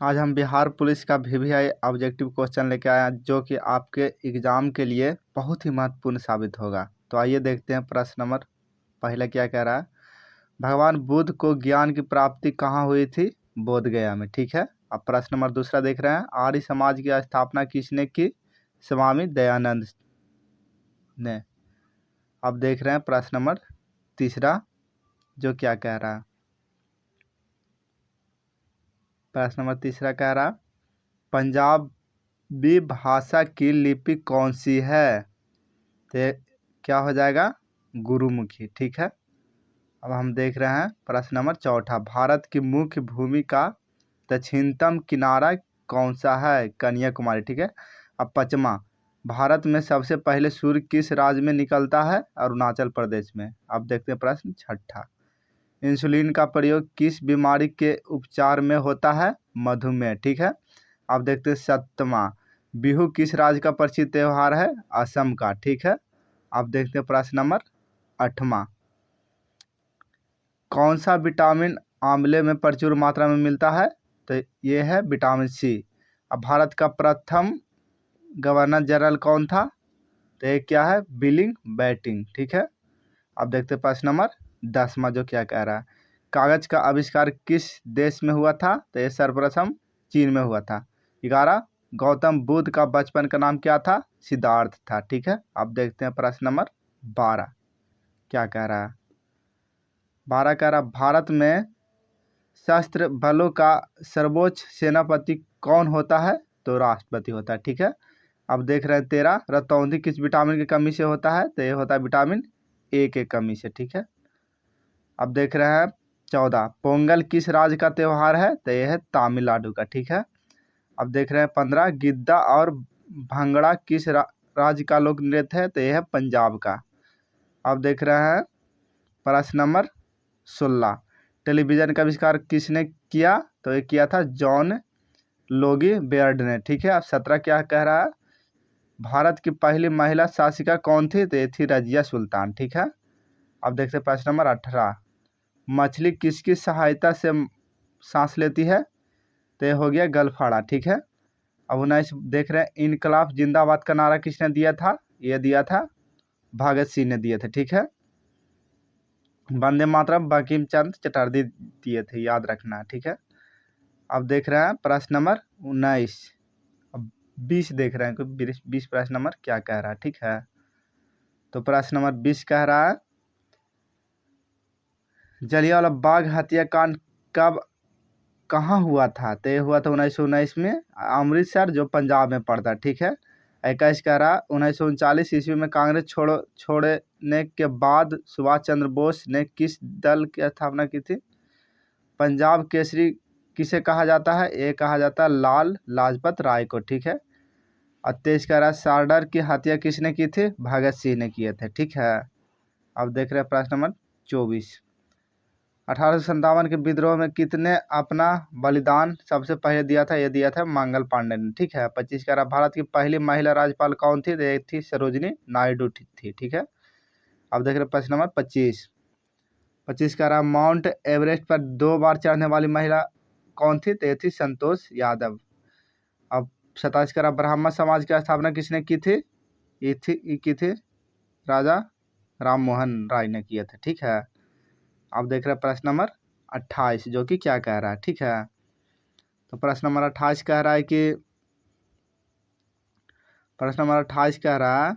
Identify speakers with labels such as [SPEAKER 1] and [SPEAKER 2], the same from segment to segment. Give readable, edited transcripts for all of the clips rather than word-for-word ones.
[SPEAKER 1] आज हम बिहार पुलिस का VVI ऑब्जेक्टिव क्वेश्चन लेके आए हैं जो कि आपके एग्ज़ाम के लिए बहुत ही महत्वपूर्ण साबित होगा। तो आइए देखते हैं प्रश्न नंबर पहला क्या कह रहा है। भगवान बुद्ध को ज्ञान की प्राप्ति कहाँ हुई थी? बोध गया में। ठीक है। अब प्रश्न नंबर दूसरा देख रहे हैं। आर्य समाज की स्थापना किसने की? स्वामी दयानंद ने। अब देख रहे हैं प्रश्न नंबर तीसरा जो क्या कह रहा है। प्रश्न नंबर तीसरा कह रहा है पंजाबी भाषा की लिपि कौन सी है? तो क्या हो जाएगा? गुरुमुखी। ठीक है। अब हम देख रहे हैं प्रश्न नंबर चौथा। भारत की मुख्य भूमि का दक्षिणतम किनारा कौन सा है? कन्याकुमारी। ठीक है। अब पांचवा, भारत में सबसे पहले सूर्य किस राज्य में निकलता है? अरुणाचल प्रदेश में। अब देखते हैं प्रश्न छठा। इंसुलिन का प्रयोग किस बीमारी के उपचार में होता है? मधुमेह। ठीक है। अब देखते हैं सातवां, बिहू किस राज्य का प्रसिद्ध त्यौहार है? असम का। ठीक है। अब देखते हैं प्रश्न नंबर आठवां, कौन सा विटामिन आंवले में प्रचुर मात्रा में मिलता है? तो ये है विटामिन सी। अब भारत का प्रथम गवर्नर जनरल कौन था? तो ये क्या है? Billing batting. ठीक है। अब देखते हैं प्रश्न नंबर 10वां जो क्या कह रहा है। कागज का आविष्कार किस देश में हुआ था? तो ये सर्वप्रथम चीन में हुआ था। 11, गौतम बुद्ध का बचपन का नाम क्या था? सिद्धार्थ था। ठीक है। अब देखते हैं प्रश्न नंबर 12 क्या कह रहा है। 12 कह रहा भारत में सशस्त्र बलों का सर्वोच्च सेनापति कौन होता है? तो राष्ट्रपति होता है। ठीक है। अब देख रहे हैं 13, रतौंधी किस विटामिन की कमी से होता है? तो ये होता है विटामिन ए के कमी से। ठीक है। अब देख रहे हैं 14, पोंगल किस राज्य का त्यौहार है? तो यह है तमिलनाडु का। ठीक है। अब देख रहे हैं 15, गिद्दा और भांगड़ा किस राज्य का लोक नृत्य है? तो यह है पंजाब का। अब देख रहे हैं प्रश्न नंबर 16, टेलीविज़न का आविष्कार किसने किया? तो ये किया था जॉन लोगी बेयर्ड ने। ठीक है। अब 17 क्या कह रहा है। भारत की पहली महिला शासिका कौन थी? तो ये थी रजिया सुल्तान। ठीक है। अब देखते हैं प्रश्न नंबर 18, मछली किसकी सहायता से सांस लेती है? तो ये हो गया गलफाड़ा। ठीक है। अब 19 देख रहे हैं, इनकलाब जिंदाबाद का नारा किसने दिया था? ये दिया था भगत सिंह ने दिए थे। ठीक है। वंदे मातरम बंकिम चंद्र चटर्जी दिए थे, याद रखना। ठीक है। अब देख रहे हैं प्रश्न नंबर 19। अब 20 देख रहे हैं, 20 प्रश्न नंबर क्या कह रहा है। ठीक है। तो प्रश्न नंबर 20 कह रहा है जलियांवाला बाग हत्याकांड कब कहाँ हुआ था? तो ये हुआ था 1919 में अमृतसर जो पंजाब में पड़ता है। ठीक है। 21 कह रहा 1939 ईस्वी में कांग्रेस छोड़ने के बाद सुभाष चंद्र बोस ने किस दल की स्थापना की थी? पंजाब केसरी किसे कहा जाता है? ये कहा जाता है लाल लाजपत राय को। ठीक है। और 23 कह रहा सार्डर की हत्या किसने की थी? भगत सिंह ने किए थे। ठीक है। अब देख रहे हैं प्रश्न नंबर 24, 1857 के विद्रोह में कितने अपना बलिदान सबसे पहले दिया था? ये दिया था मंगल पांडे ने। ठीक है। 25 कह रहा भारत की पहली महिला राज्यपाल कौन थी? तो ये थी सरोजिनी नायडू थी। ठीक है। अब देख रहे हैं प्रश्न नंबर 25 कह रहा माउंट एवरेस्ट पर 2 बार चढ़ने वाली महिला कौन थी? तो ये थी संतोष यादव। अब 27 कह रहा ब्राह्मण समाज की स्थापना किसने की थी? ये की थी राजा राम मोहन राय ने किए थे। ठीक है। अब देख रहे हैं प्रश्न नंबर 28 जो कि क्या कह रहा है। ठीक है। तो प्रश्न नंबर 28 कह रहा है कि प्रश्न नंबर 28 कह रहा है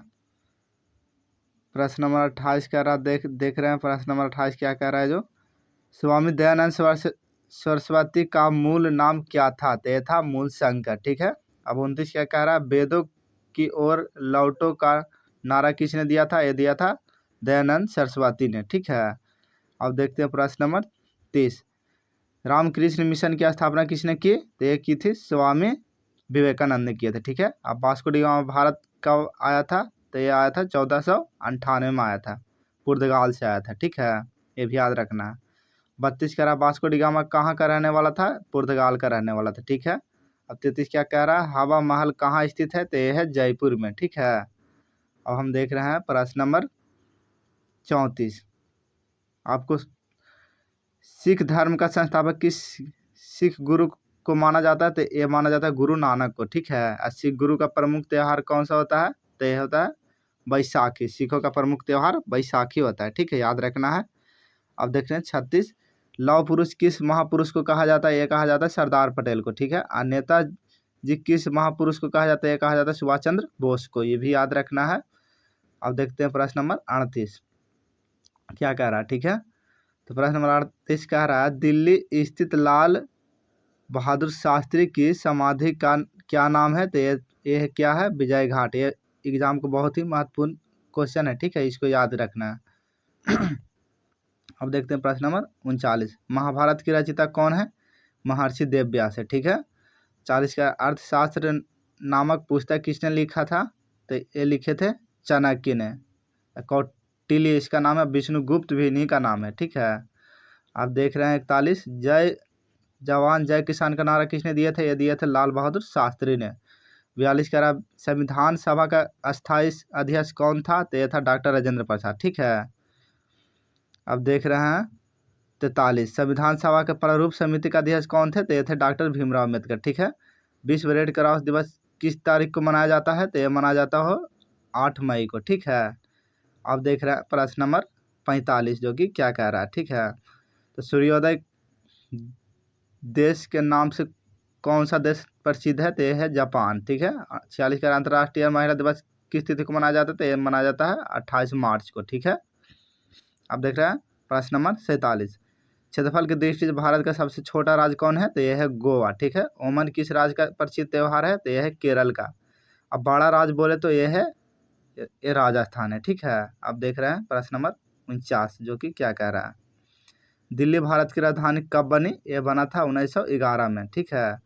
[SPEAKER 1] प्रश्न नंबर 28 कह रहा देख रहे हैं प्रश्न नंबर 28 क्या कह रहा है। जो स्वामी दयानंद सरस्वती का मूल नाम क्या था? तो यह था मूल शंकर। ठीक है। अब 29 क्या कह रहा है वेदों की ओर लौटो का नारा किसने दिया था? ये दिया था दयानंद सरस्वती ने। ठीक है। अब देखते हैं प्रश्न नंबर 30, रामकृष्ण मिशन की स्थापना किसने की? तो ये की थी स्वामी विवेकानंद ने किए थे। ठीक है। अब वास्को डी गामा भारत कब आया था? तो ये आया था 1498 में आया था, पुर्तगाल से आया था। ठीक है। ये भी याद रखना है। 32 कह रहा वास्को डी गामा कहाँ का रहने वाला था? पुर्तगाल का रहने वाला था। ठीक है। अब 33 क्या कह रहा है हवा महल कहाँ स्थित है? तो ये है जयपुर में। ठीक है। अब हम देख रहे हैं प्रश्न नंबर 34, आपको सिख धर्म का संस्थापक किस सिख गुरु को माना जाता है? तो ये माना जाता है गुरु नानक को, ठीक है। और सिख गुरु का प्रमुख त्यौहार कौन सा होता है? तो यह होता है बैसाखी। सिखों का प्रमुख त्यौहार बैसाखी होता है, ठीक है, याद रखना है। अब देख रहे हैं 36, लौह पुरुष किस महापुरुष को कहा जाता है? ये कहा जाता है सरदार पटेल को, ठीक है। और नेताजी किस महापुरुष को कहा जाता है? ये कहा जाता है सुभाष चंद्र बोस को, ये भी याद रखना है। अब देखते हैं प्रश्न नंबर 38 क्या कह रहा है, ठीक है। तो प्रश्न नंबर 38 कह रहा है दिल्ली स्थित लाल बहादुर शास्त्री की समाधि का क्या नाम है? तो ये क्या है? विजय घाट। ये एग्जाम को बहुत ही महत्वपूर्ण क्वेश्चन है, ठीक है, इसको याद रखना है। अब देखते हैं प्रश्न नंबर 39, महाभारत की रचयिता कौन है? महर्षि वेदव्यास है, ठीक है। 40 का अर्थशास्त्र नामक पुस्तक किसने लिखा था? तो ये लिखे थे चाणक्य ने। कौटिल्य इसका नाम है, विष्णुगुप्त भी इन्हीं का नाम है, ठीक है। आप देख रहे हैं 41, जय जवान जय किसान का नारा किसने दिए थे? ये दिए थे लाल बहादुर शास्त्री ने। 42 कह रहा संविधान सभा का अस्थायी अध्यक्ष कौन था? तो ये था डॉक्टर राजेंद्र प्रसाद, ठीक है। अब देख रहे हैं 43, संविधान सभा के प्रारूप समिति का अध्यक्ष कौन थे? तो ये थे डॉक्टर भीमराव अम्बेडकर, ठीक है। विश्व रेड क्रॉस दिवस किस तारीख को मनाया जाता है? तो ये मनाया जाता हो 8 मई को, ठीक है। अब देख रहे हैं प्रश्न नंबर 45 जो कि क्या कह रहा है, ठीक है। तो सूर्योदय देश के नाम से कौन सा देश प्रसिद्ध है? तो ये है जापान, ठीक है। 46 का अंतर्राष्ट्रीय महिला दिवस किस तिथि को मनाया जाता है? तो ये मनाया जाता है 28 मार्च को, ठीक है। अब देख रहे हैं प्रश्न नंबर 47, क्षेत्रफल की दृष्टि से भारत का सबसे छोटा राज्य कौन है? तो यह है गोवा, ठीक है। ओमन किस राज्य का प्रसिद्ध त्यौहार है? तो यह है केरल का। अब बड़ा राज्य बोले तो यह है ये राजस्थान है, ठीक है। अब देख रहे हैं प्रश्न नंबर 49 जो कि क्या कह रहा है, दिल्ली भारत की राजधानी कब बनी? ये बना था 1911 में, ठीक है।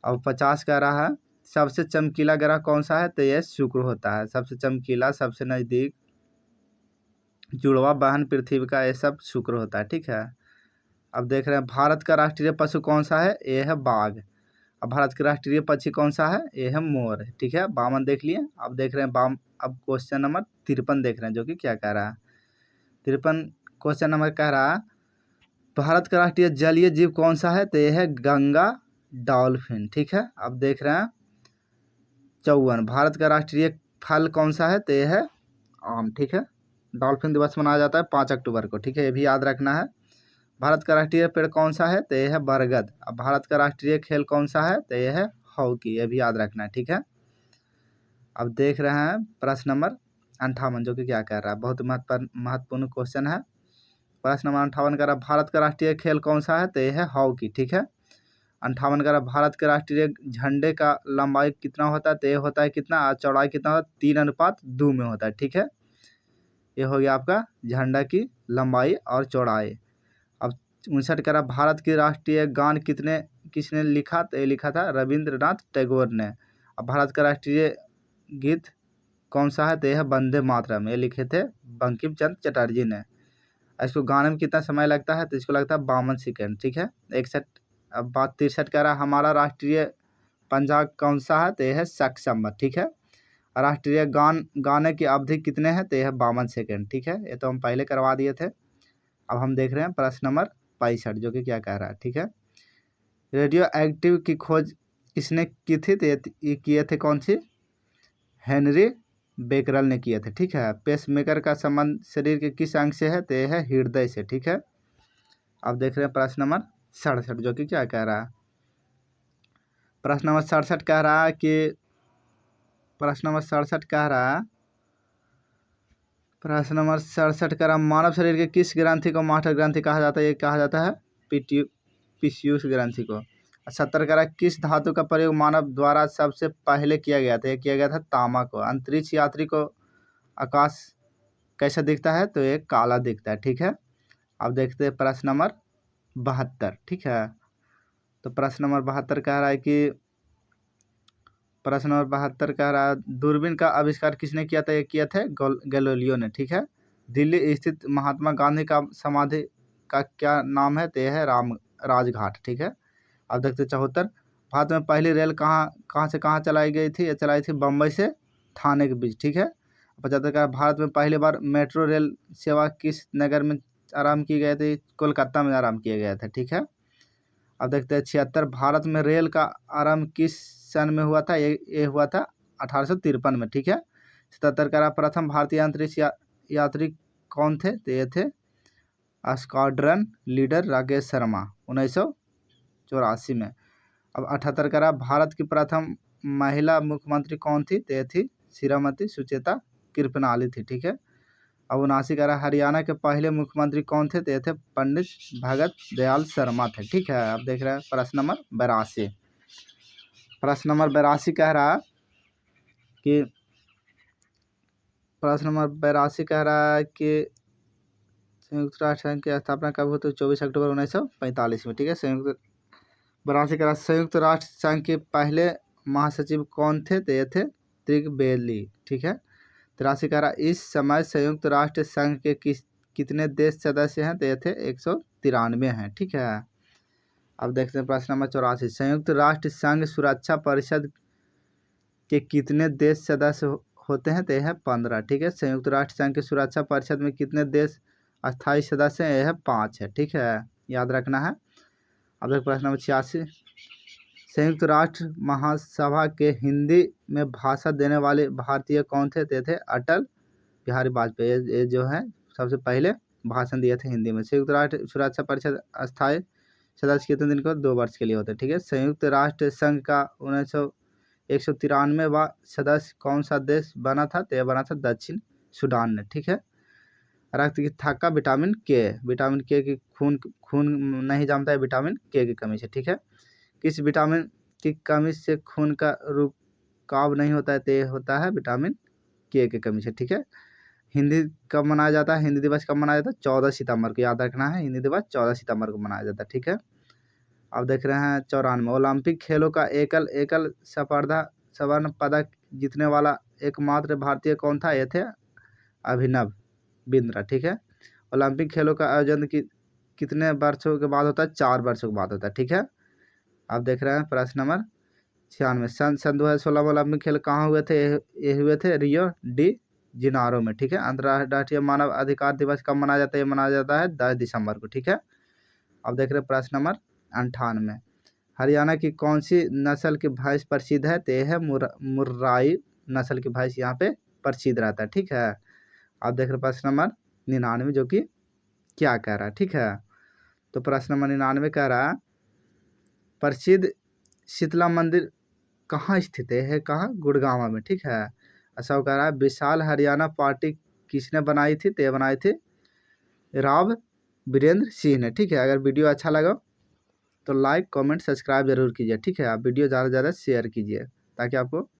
[SPEAKER 1] अब 50 कह रहा है सबसे चमकीला ग्रह कौन सा है? तो यह शुक्र होता है, सबसे चमकीला, सबसे नज़दीक जुड़वा बहन पृथ्वी का, ये सब शुक्र होता है, ठीक है। अब देख रहे हैं भारत का राष्ट्रीय पशु कौन सा है? ये है बाघ। अब भारत का राष्ट्रीय पक्षी कौन सा है? ये है मोर, ठीक है। 52 देख लिए। अब देख रहे हैं अब क्वेश्चन नंबर 53 देख रहे हैं जो कि क्या कह रहा है। 53 क्वेश्चन नंबर कह रहा है भारत का राष्ट्रीय जलीय जीव कौन सा है? तो यह है गंगा डॉल्फिन, ठीक है। अब देख रहे हैं 54, भारत का राष्ट्रीय फल कौन सा है? तो यह है आम, ठीक है। डॉल्फिन दिवस मनाया जाता है 5 अक्टूबर को, ठीक है, ये भी याद रखना है। भारत का राष्ट्रीय पेड़ कौन सा है? तो यह है बरगद। अब भारत का राष्ट्रीय खेल कौन सा है? तो यह है हॉकी, ये भी याद रखना है, ठीक है। अब देख रहे हैं प्रश्न नंबर 58 जो कि क्या कह रहा है, बहुत महत्वपूर्ण क्वेश्चन है। प्रश्न नंबर 58 कह रहा है भारत का राष्ट्रीय खेल कौन सा है? तो यह है हॉकी, ठीक है। 58 कह रहा है भारत के राष्ट्रीय झंडे का लंबाई कितना होता है? तो यह होता है कितना, चौड़ाई कितना होता है? 3:2 में होता है, ठीक है। ये हो गया आपका झंडा की लंबाई और चौड़ाई। अब 59 कह रहा भारत की राष्ट्रीय गान किसने लिखा? तो ये लिखा था रविंद्रनाथ टैगोर ने। अब भारत का राष्ट्रीय गीत कौन सा है? तो यह है वंदे मातरम, ये लिखे थे बंकिम चंद्र चटर्जी ने। इसको गाने में कितना समय लगता है? तो इसको लगता है 52 सेकेंड, ठीक है। 61 अब बात 63 कह रहा है हमारा राष्ट्रीय पंजाब कौन सा है? तो यह है सक्षम, ठीक है। राष्ट्रीय गाने की अवधि कितने हैं? तो यह है 52 सेकेंड, ठीक है। ये तो हम पहले करवा दिए थे। अब हम देख रहे हैं प्रश्न नंबर 65 जो कि क्या कह रहा है, ठीक है। रेडियो एक्टिव की खोज किसने की थी? तो ये किए थे कौन सी? हेनरी बेकरल ने किए थे, ठीक है। पेसमेकर का संबंध शरीर के किस अंग से है? तो यह है हृदय से, ठीक है। अब देख रहे हैं प्रश्न नंबर 67 जो कि क्या कह रहा है, प्रश्न नंबर 67 कह रहा है कि प्रश्न नंबर 67 कह रहा है प्रश्न नंबर 67 कह रहा मानव शरीर के किस ग्रंथि को मास्टर ग्रंथि कहा जाता है? ये कहा जाता है पिस्यूस ग्रंथि को। 70 कह रहा किस धातु का प्रयोग मानव द्वारा सबसे पहले किया गया था? ये किया गया था तांबा को। अंतरिक्ष यात्री को आकाश कैसा दिखता है? तो ये काला दिखता है, ठीक है। अब देखते हैं प्रश्न नंबर 72, ठीक है। तो प्रश्न नंबर 72 कह रहा है कि प्रश्न नंबर 72 कह रहा है दूरबीन का आविष्कार किसने किया था? ये किया था गैलीलियो ने, ठीक है। दिल्ली स्थित महात्मा गांधी का समाधि का क्या नाम है? तो यह है राजघाट, ठीक है। अब देखते 74, भारत में पहली रेल कहाँ से कहाँ चलाई गई थी? ये चलाई थी बम्बई से थाने के बीच, ठीक है। 75 का भारत में पहली बार मेट्रो रेल सेवा किस नगर में आरम्भ की गई थी? कोलकाता में आरम्भ किया गया था, ठीक है। अब देखते हैं 76 भारत में रेल का आरंभ किस सन में हुआ था? ये हुआ था 1853 में, ठीक है। 77 का प्रथम भारतीय अंतरिक्ष यात्री कौन थे? तो ये थे स्क्वाड्रन लीडर राकेश शर्मा 1984 में। अब 78 का भारत की प्रथम महिला मुख्यमंत्री कौन थी? तो ये थी श्रीमती सुचेता कृपलानी थी, ठीक है। अब 79 का हरियाणा के पहले मुख्यमंत्री कौन थे? तो ये थे पंडित भगत दयाल शर्मा थे, ठीक है। अब देख रहे हैं प्रश्न नंबर 82। प्रश्न नंबर 82 कह रहा है कि संयुक्त राष्ट्र संघ की स्थापना कब हुई? तो 24 अक्टूबर 1945 में, ठीक है। 82 का संयुक्त राष्ट्र संघ के पहले महासचिव कौन थे? तो ये थे त्रिगबेली, ठीक है। 83 का इस समय संयुक्त राष्ट्र संघ के कितने देश सदस्य हैं? तो ये थे 193 हैं, ठीक है। अब देखते हैं प्रश्न नंबर 84। संयुक्त राष्ट्र संघ सुरक्षा परिषद के कितने देश सदस्य होते हैं? तो यह है 15, ठीक है। संयुक्त राष्ट्र संघ की सुरक्षा परिषद में कितने देश अस्थायी सदस्य हैं? यह है 5 है, ठीक है, याद रखना है। अब देखो प्रश्न नंबर 86। संयुक्त राष्ट्र महासभा के हिंदी में भाषण देने वाले भारतीय कौन थे? तो थे अटल बिहारी वाजपेयी। ये जो है सबसे पहले भाषण दिए थे हिंदी में। संयुक्त राष्ट्र सुरक्षा परिषद अस्थायी सदस्य कितने दिन को? 2 वर्ष के लिए होते हैं, ठीक है। संयुक्त राष्ट्र संघ का 193वां सदस्य कौन सा देश बना था? तो यह बना था दक्षिण सूडान ने, ठीक है। रक्त की थक्का विटामिन के की खून नहीं जमता है विटामिन के की कमी से, ठीक है। किस विटामिन की कमी से खून का रुकाव नहीं होता है? तो ये होता है विटामिन के की कमी से, ठीक है। हिंदी कब मनाया जाता है? हिंदी दिवस कब मनाया जाता है? 14 सितंबर को, याद रखना है। हिंदी दिवस 14 सितंबर को मनाया जाता है, ठीक है। अब देख रहे हैं 94। ओलंपिक खेलों का एकल स्वर्ण पदक जीतने वाला एकमात्र भारतीय कौन था? ये थे अभिनव बिंद्रा, ठीक है। ओलंपिक खेलों का आयोजन कितने वर्षों के बाद होता है? 4 वर्षों के बाद होता है, ठीक है। अब देख रहे हैं प्रश्न नंबर 96। सन 2016 में ओलंपिक खेल कहाँ हुए थे? ये हुए थे रियो डी जिनारो में, ठीक है। अंतर्राष्ट्रीय मानव अधिकार दिवस कब मनाया जाता है? ये मनाया जाता है 10 दिसंबर को, ठीक है। अब देख रहे हैं प्रश्न नंबर 98। हरियाणा की कौन सी नस्ल की भैंस प्रसिद्ध है? तो यह है मुर्राई नस्ल की भैंस यहाँ पे प्रसिद्ध रहता है, ठीक है। अब देख रहे प्रश्न नंबर 99 जो कि क्या कह रहा है, ठीक है। तो प्रश्न नंबर 99 कह रहा है प्रसिद्ध शीतला मंदिर कहाँ स्थित है? कहाँ? गुड़गांव में, ठीक है। ऐसा कह रहा है विशाल हरियाणा पार्टी किसने बनाई थी? तो ये बनाई थी राव वीरेंद्र सिंह ने, ठीक है। अगर वीडियो अच्छा लगा तो लाइक कमेंट सब्सक्राइब जरूर कीजिए, ठीक है। आप वीडियो ज़्यादा से ज़्यादा शेयर कीजिए ताकि आपको